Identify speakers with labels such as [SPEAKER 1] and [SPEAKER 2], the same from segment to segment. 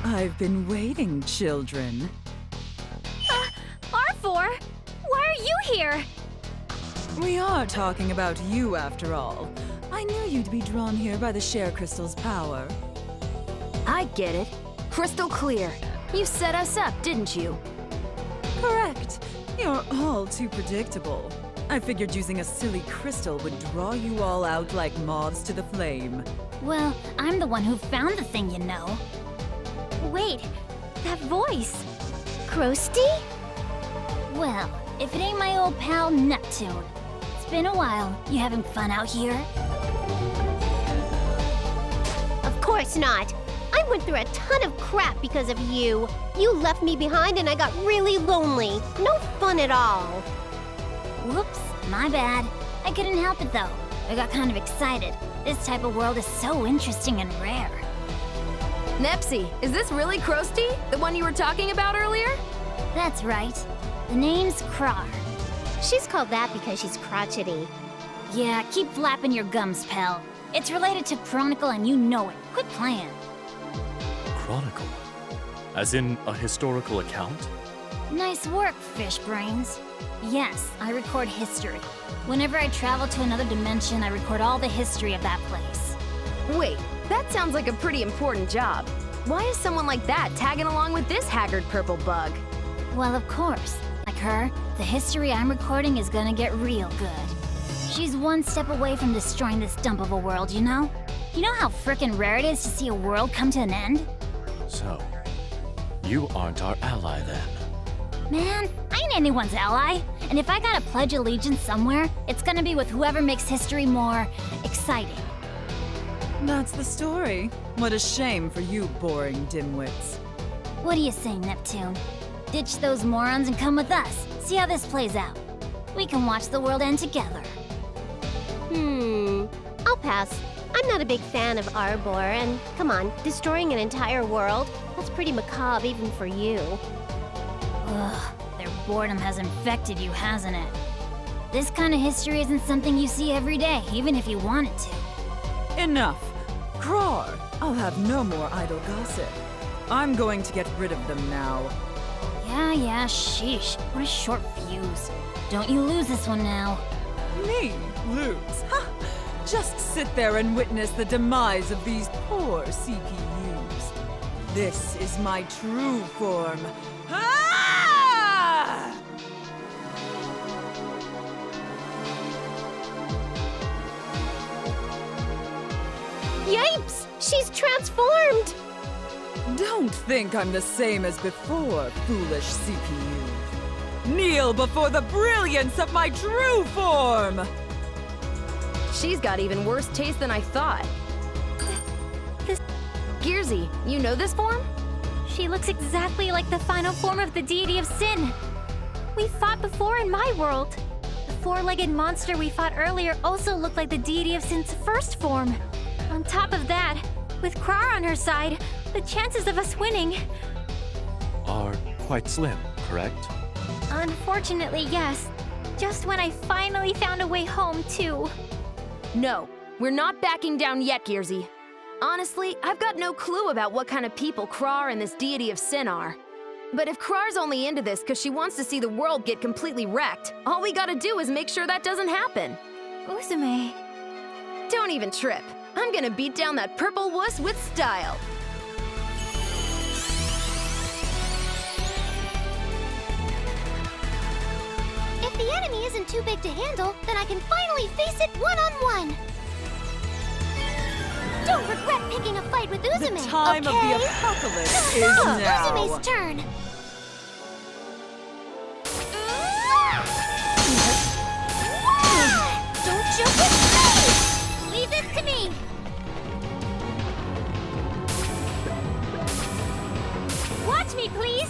[SPEAKER 1] I've been waiting, children.
[SPEAKER 2] Arfoire! Why are you here?
[SPEAKER 1] We are talking about you, after all. I knew you'd be drawn here by the Share Crystal's power.
[SPEAKER 3] I get it. Crystal clear. You set us up, didn't you?
[SPEAKER 1] Correct. You're all too predictable. I figured using a silly crystal would draw you all out like moths to the flame.
[SPEAKER 2] Well, I'm the one who found the thing, you know. Wait, that voice. Krusty? Well, if it ain't my old pal Neptune. It's been a while. You having fun out here?
[SPEAKER 4] Of course not. I went through a ton of crap because of you. You left me behind and I got really lonely. No fun at all.
[SPEAKER 2] Whoops, my bad. I couldn't help it though. I got kind of excited. This type of world is so interesting and rare.
[SPEAKER 3] Nepsy, is this really Krusty? The one you were talking about earlier?
[SPEAKER 2] That's right. The name's Krar.
[SPEAKER 4] She's called that because she's crotchety.
[SPEAKER 2] Yeah, keep flapping your gums, pal. It's related to Chronicle and you know it. Quit playing.
[SPEAKER 5] Chronicle? As in a historical account?
[SPEAKER 2] Nice work, fish brains. Yes, I record history. Whenever I travel to another dimension, I record all the history of that place.
[SPEAKER 3] Wait, that sounds like a pretty important job. Why is someone like that tagging along with this haggard purple bug?
[SPEAKER 2] Well, of course. Like her, the history I'm recording is gonna get real good. She's one step away from destroying this dump of a world, you know? You know how frickin' rare it is to see a world come to an end?
[SPEAKER 5] So, you aren't our ally then?
[SPEAKER 2] Man, I ain't anyone's ally. And if I gotta pledge allegiance somewhere, it's gonna be with whoever makes history more exciting.
[SPEAKER 1] That's the story. What a shame for you boring dimwits.
[SPEAKER 2] What do you say, Neptune? Ditch those morons and come with us. See how this plays out. We can watch the world end together.
[SPEAKER 4] I'll pass. I'm not a big fan of Arbor, and come on, destroying an entire world? That's pretty macabre even for you.
[SPEAKER 2] Ugh, their boredom has infected you, hasn't it? This kind of history isn't something you see every day, even if you wanted to.
[SPEAKER 1] Enough! Krar! I'll have no more idle gossip. I'm going to get rid of them now.
[SPEAKER 2] Yeah, sheesh. What a short fuse. Don't you lose this one now.
[SPEAKER 1] Me? Lose? Ha! Just sit there and witness the demise of these poor CPUs. This is my true form. Ah!
[SPEAKER 4] Yipes! She's transformed!
[SPEAKER 1] Don't think I'm the same as before, foolish CPU. Kneel before the brilliance of my true form!
[SPEAKER 3] She's got even worse taste than I thought. Gearsy, you know this form?
[SPEAKER 2] She looks exactly like the final form of the deity of sin. We fought before in my world. The four-legged monster we fought earlier also looked like the deity of sin's first form. On top of that, with Krar on her side, the chances of us winning...
[SPEAKER 5] Are quite slim, correct?
[SPEAKER 2] Unfortunately, yes. Just when I finally found a way home, too.
[SPEAKER 3] No, we're not backing down yet, Gearsy. Honestly, I've got no clue about what kind of people Krar and this deity of sin are. But if Krar's only into this because she wants to see the world get completely wrecked, all we gotta do is make sure that doesn't happen.
[SPEAKER 2] Uzume...
[SPEAKER 3] Don't even trip. I'm gonna beat down that purple wuss with style.
[SPEAKER 4] If the enemy isn't too big to handle, then I can finally face it one-on-one! Don't regret picking a fight with Uzume,
[SPEAKER 1] The time
[SPEAKER 4] okay?
[SPEAKER 1] of the apocalypse is now.
[SPEAKER 4] Uzume's turn! Don't joke with me! Leave this to me!
[SPEAKER 2] Watch me, please!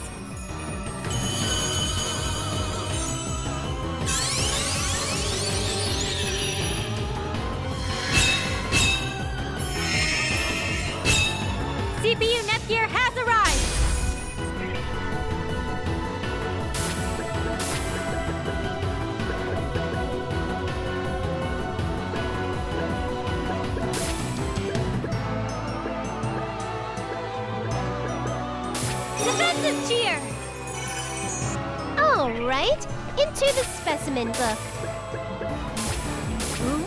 [SPEAKER 2] CPU Netgear has arrived! Defensive cheer!
[SPEAKER 4] All right, into the specimen book.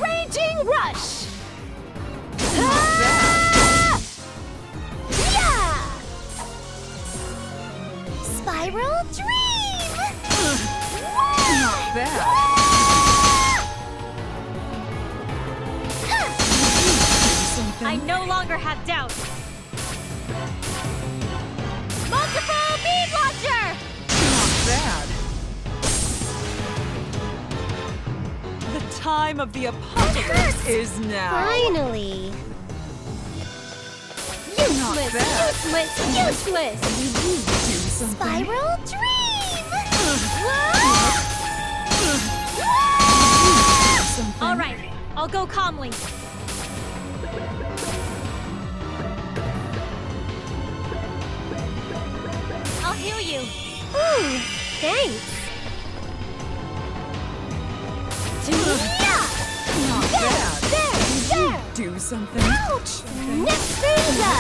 [SPEAKER 4] Raging Rush! Ah! Yeah! Spiral Dream!
[SPEAKER 1] Not bad.
[SPEAKER 2] I no longer have doubts. Multiple beam launcher!
[SPEAKER 1] Not bad. The time of the apocalypse is now.
[SPEAKER 4] Finally! Useless!
[SPEAKER 1] bad.
[SPEAKER 4] Useless! Useless!
[SPEAKER 1] Do something.
[SPEAKER 4] Spiral Dream!
[SPEAKER 1] Something.
[SPEAKER 2] All right, I'll go calmly. I'll heal you.
[SPEAKER 4] Ooh, thanks.
[SPEAKER 1] Not bad.
[SPEAKER 4] There!
[SPEAKER 1] Do something.
[SPEAKER 4] Ouch! Neptunia!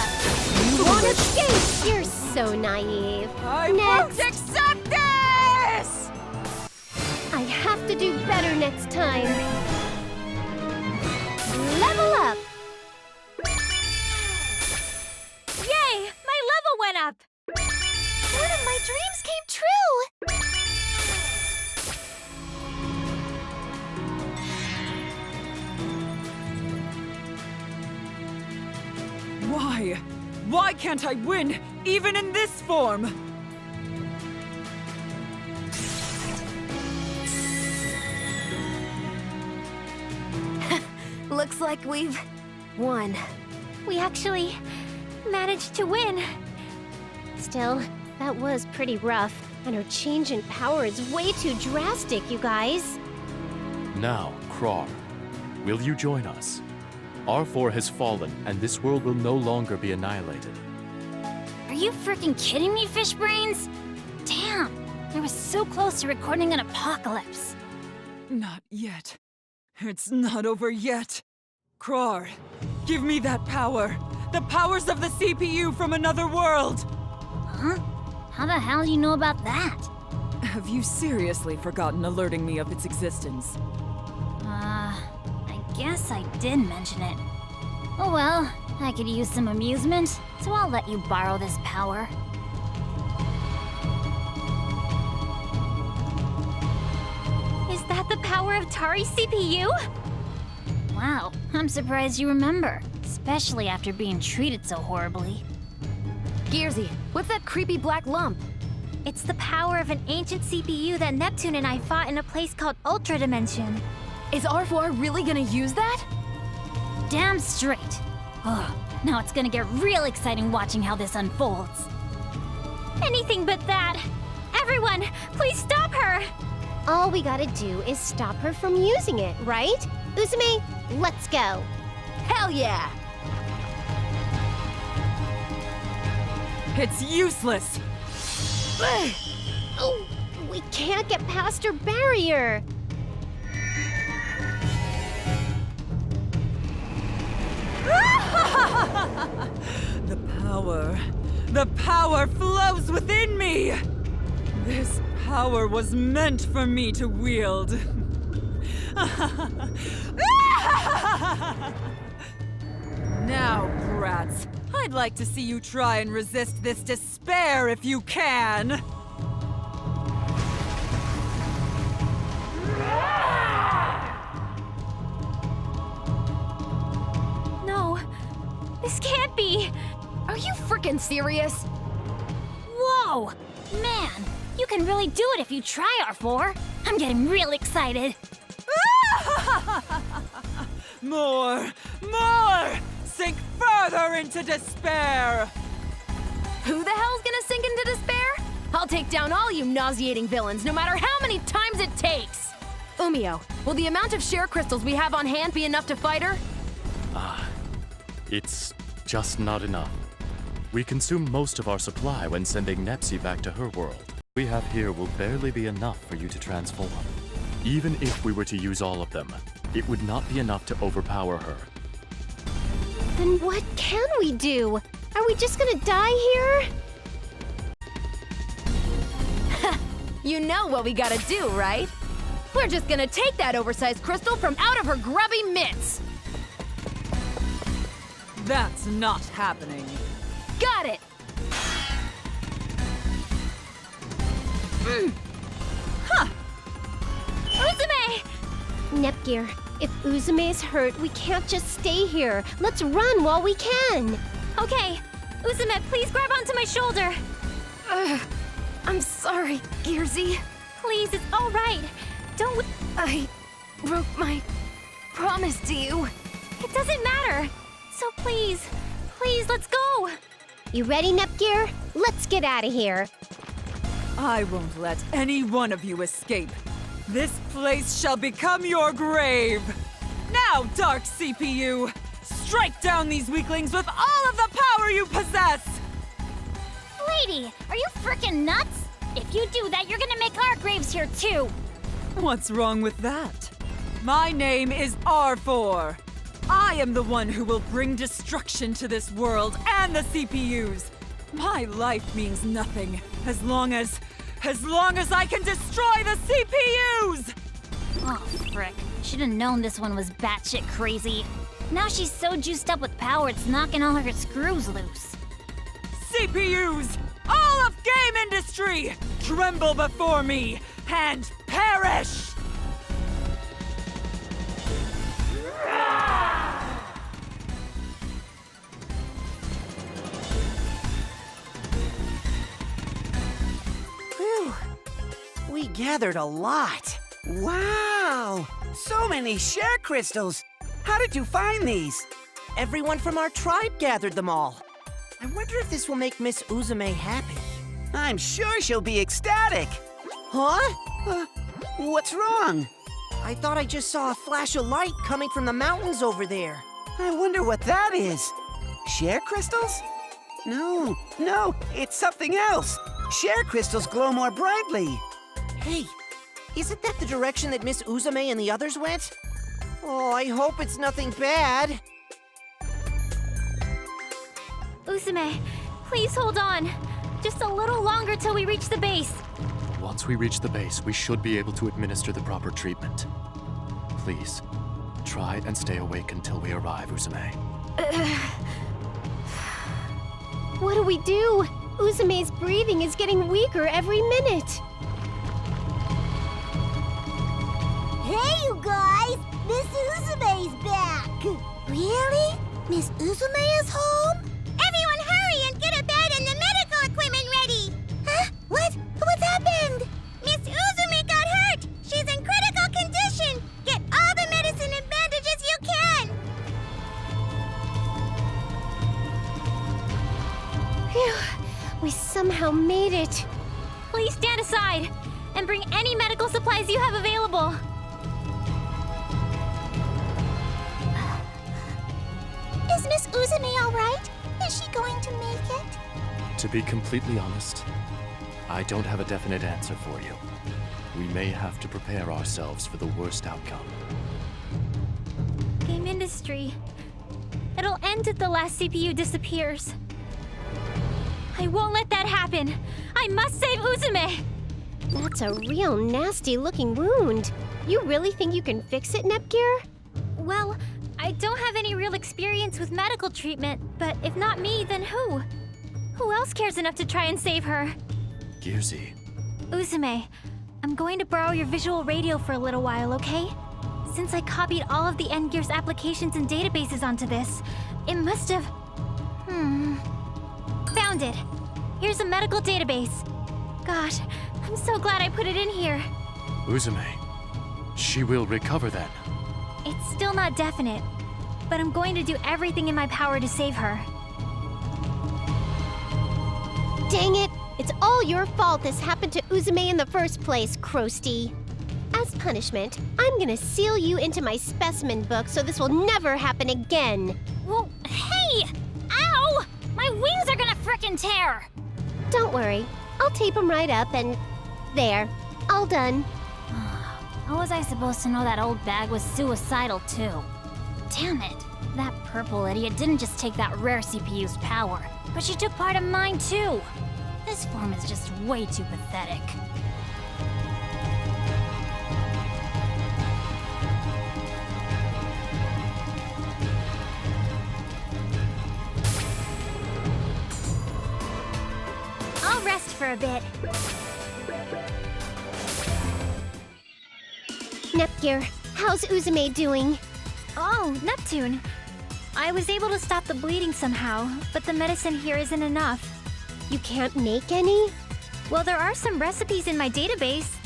[SPEAKER 4] You won't escape! You're so naive.
[SPEAKER 1] I
[SPEAKER 4] Next.
[SPEAKER 1] won't accept this!
[SPEAKER 4] I have to do better next time. Level up!
[SPEAKER 2] Yay! My level went up!
[SPEAKER 4] One of my dreams came true!
[SPEAKER 1] Why? Why can't I win, even in this form?
[SPEAKER 3] Looks like we've won.
[SPEAKER 2] We actually managed to win.
[SPEAKER 4] Still, that was pretty rough. And her change in power is way too drastic, you guys.
[SPEAKER 5] Now, Krar, will you join us? Arfoire has fallen, and this world will no longer be annihilated.
[SPEAKER 2] Are you freaking kidding me, fish brains? Damn, I was so close to recording an apocalypse.
[SPEAKER 1] Not yet. It's not over yet. Krar, give me that power. The powers of the CPU from another world.
[SPEAKER 2] Huh? How the hell do you know about that?
[SPEAKER 1] Have you seriously forgotten alerting me of its existence?
[SPEAKER 2] I guess I did mention it. Oh well, I could use some amusement, so I'll let you borrow this power. Is that the power of Tari's CPU? Wow, I'm surprised you remember, especially after being treated so horribly.
[SPEAKER 3] Gearsy, what's that creepy black lump?
[SPEAKER 2] It's the power of an ancient CPU that Neptune and I fought in a place called Ultradimension.
[SPEAKER 3] Is Arfoire really gonna use that?
[SPEAKER 2] Damn straight. Ugh, now it's gonna get real exciting watching how this unfolds. Anything but that. Everyone, please stop her!
[SPEAKER 4] All we gotta do is stop her from using it, right? Uzume, let's go.
[SPEAKER 3] Hell yeah!
[SPEAKER 1] It's useless!
[SPEAKER 4] Oh, we can't get past her barrier.
[SPEAKER 1] The power flows within me! This power was meant for me to wield. Now, brats, I'd like to see you try and resist this despair if you can!
[SPEAKER 2] No, this can't be.
[SPEAKER 3] Are you freaking serious?
[SPEAKER 2] Whoa! Man, you can really do it if you try, R4. I'm getting real excited.
[SPEAKER 1] More! More! Sink further into despair!
[SPEAKER 3] Who the hell's gonna sink into despair? I'll take down all you nauseating villains, no matter how many times it takes! Umio, will the amount of share crystals we have on hand be enough to fight her?
[SPEAKER 5] It's just not enough. We consume most of our supply when sending Nepsi back to her world. What we have here will barely be enough for you to transform. Even if we were to use all of them, it would not be enough to overpower her.
[SPEAKER 4] Then what can we do? Are we just gonna die here?
[SPEAKER 3] You know what we gotta do, right? We're just gonna take that oversized crystal from out of her grubby mitts!
[SPEAKER 1] That's not happening.
[SPEAKER 3] Got it!
[SPEAKER 2] Uzume!
[SPEAKER 4] Nepgear, if Uzume's hurt, we can't just stay here. Let's run while we can.
[SPEAKER 2] Okay, Uzume, please grab onto my shoulder.
[SPEAKER 3] I'm sorry, Gearsy.
[SPEAKER 2] Please, it's all right. Don't...
[SPEAKER 3] I broke my promise to you.
[SPEAKER 2] It doesn't matter. So please, let's go.
[SPEAKER 4] You ready, Nepgear? Let's get out of here.
[SPEAKER 1] I won't let any one of you escape. This place shall become your grave. Now, Dark CPU, strike down these weaklings with all of the power you possess.
[SPEAKER 2] Lady, are you frickin' nuts? If you do that, you're gonna make our graves here too.
[SPEAKER 1] What's wrong with that? My name is Arfoire. I am the one who will bring destruction to this world and the CPUs. My life means nothing as long as I can destroy the CPUs!
[SPEAKER 2] Oh, frick. Should've known this one was batshit crazy. Now she's so juiced up with power, it's knocking all her screws loose.
[SPEAKER 1] CPUs! All of game industry! Tremble before me and perish!
[SPEAKER 6] Whew. We gathered a lot. Wow! So many share crystals! How did you find these? Everyone from our tribe gathered them all. I wonder if this will make Miss Uzume happy. I'm sure she'll be ecstatic. Huh? What's wrong? I thought I just saw a flash of light coming from the mountains over there. I wonder what that is. Share crystals? No, it's something else. Share crystals glow more brightly. Hey, isn't that the direction that Miss Uzume and the others went? Oh, I hope it's nothing bad.
[SPEAKER 2] Uzume, please hold on. Just a little longer till we reach the base.
[SPEAKER 5] Once we reach the base, we should be able to administer the proper treatment. Please, try and stay awake until we arrive, Uzume.
[SPEAKER 4] What do we do? Uzume's breathing is getting weaker every minute.
[SPEAKER 7] Hey, you guys! Miss Uzume's back! Really? Miss Uzume is home? Everyone hurry and get a bed and the medical equipment ready! Huh? What? What's happened? Miss Uzume got hurt! She's in critical condition! Get all the medicine and bandages you can!
[SPEAKER 4] Phew, we somehow made it.
[SPEAKER 2] Please stand aside and bring any medical supplies you have available.
[SPEAKER 7] Is Miss Uzume all right? Is she going to make it?
[SPEAKER 5] To be completely honest, I don't have a definite answer for you. We may have to prepare ourselves for the worst outcome.
[SPEAKER 2] Game industry. It'll end if the last CPU disappears. I won't let that happen. I must save Uzume.
[SPEAKER 4] That's a real nasty-looking wound. You really think you can fix it, Nepgear?
[SPEAKER 2] Well, I don't have any real experience with medical treatment, but if not me, then who? Who else cares enough to try and save her?
[SPEAKER 5] Gearsy,
[SPEAKER 2] Uzume, I'm going to borrow your visual radio for a little while, okay? Since I copied all of the Endgear's applications and databases onto this, it must have... Found it. Here's a medical database. Gosh, I'm so glad I put it in here.
[SPEAKER 5] Uzume, she will recover then.
[SPEAKER 2] It's still not definite, but I'm going to do everything in my power to save her.
[SPEAKER 4] Dang it! It's all your fault this happened to Uzume in the first place, Krusty. As punishment, I'm gonna seal you into my specimen book so this will never happen again.
[SPEAKER 2] Well, hey! Ow! My wings are gonna frickin' tear!
[SPEAKER 4] Don't worry, I'll tape them right up and... there. All done.
[SPEAKER 2] How was I supposed to know that old bag was suicidal, too? Damn it! That purple idiot didn't just take that rare CPU's power, but she took part of mine, too! This form is just way too pathetic. for a bit.
[SPEAKER 4] Nepgear, how's Uzume doing?
[SPEAKER 2] Oh, Neptune. I was able to stop the bleeding somehow, but the medicine here isn't enough.
[SPEAKER 4] You can't make any?
[SPEAKER 2] Well, there are some recipes in my database,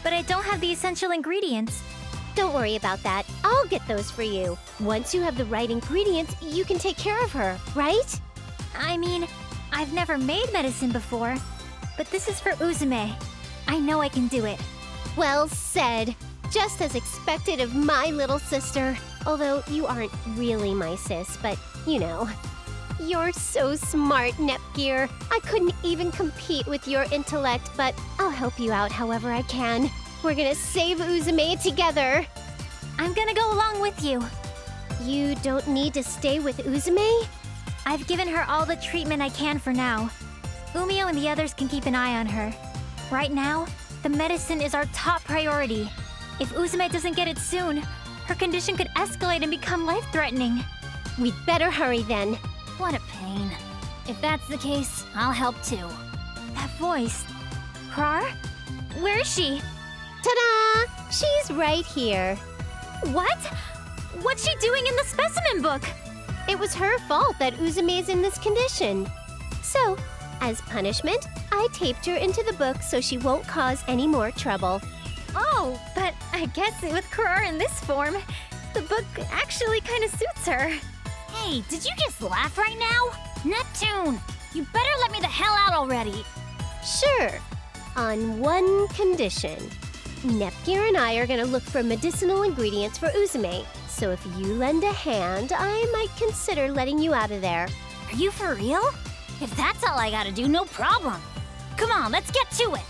[SPEAKER 2] but I don't have the essential ingredients.
[SPEAKER 4] Don't worry about that. I'll get those for you. Once you have the right ingredients, you can take care of her, right?
[SPEAKER 2] I mean, I've never made medicine before, but this is for Uzume. I know I can do it.
[SPEAKER 4] Well said. Just as expected of my little sister. Although you aren't really my sis, but you know. You're so smart, Nepgear. I couldn't even compete with your intellect, but I'll help you out however I can. We're gonna save Uzume together.
[SPEAKER 2] I'm gonna go along with you.
[SPEAKER 4] You don't need to stay with Uzume?
[SPEAKER 2] I've given her all the treatment I can for now. Umio and the others can keep an eye on her. Right now, the medicine is our top priority. If Uzume doesn't get it soon, her condition could escalate and become life-threatening.
[SPEAKER 4] We'd better hurry then.
[SPEAKER 2] What a pain. If that's the case, I'll help too. That voice. Krar? Where is she?
[SPEAKER 4] Ta-da! She's right here.
[SPEAKER 2] What? What's she doing in the specimen book?
[SPEAKER 4] It was her fault that Uzume's in this condition. So, as punishment, I taped her into the book so she won't cause any more trouble.
[SPEAKER 2] Oh, but I guess with Krar in this form, the book actually kind of suits her. Hey, did you just laugh right now? Neptune, you better let me the hell out already.
[SPEAKER 4] Sure, on one condition. Nepgear and I are gonna look for medicinal ingredients for Uzume. So if you lend a hand, I might consider letting you out of there.
[SPEAKER 2] Are you for real? If that's all I gotta do, no problem. Come on, let's get to it.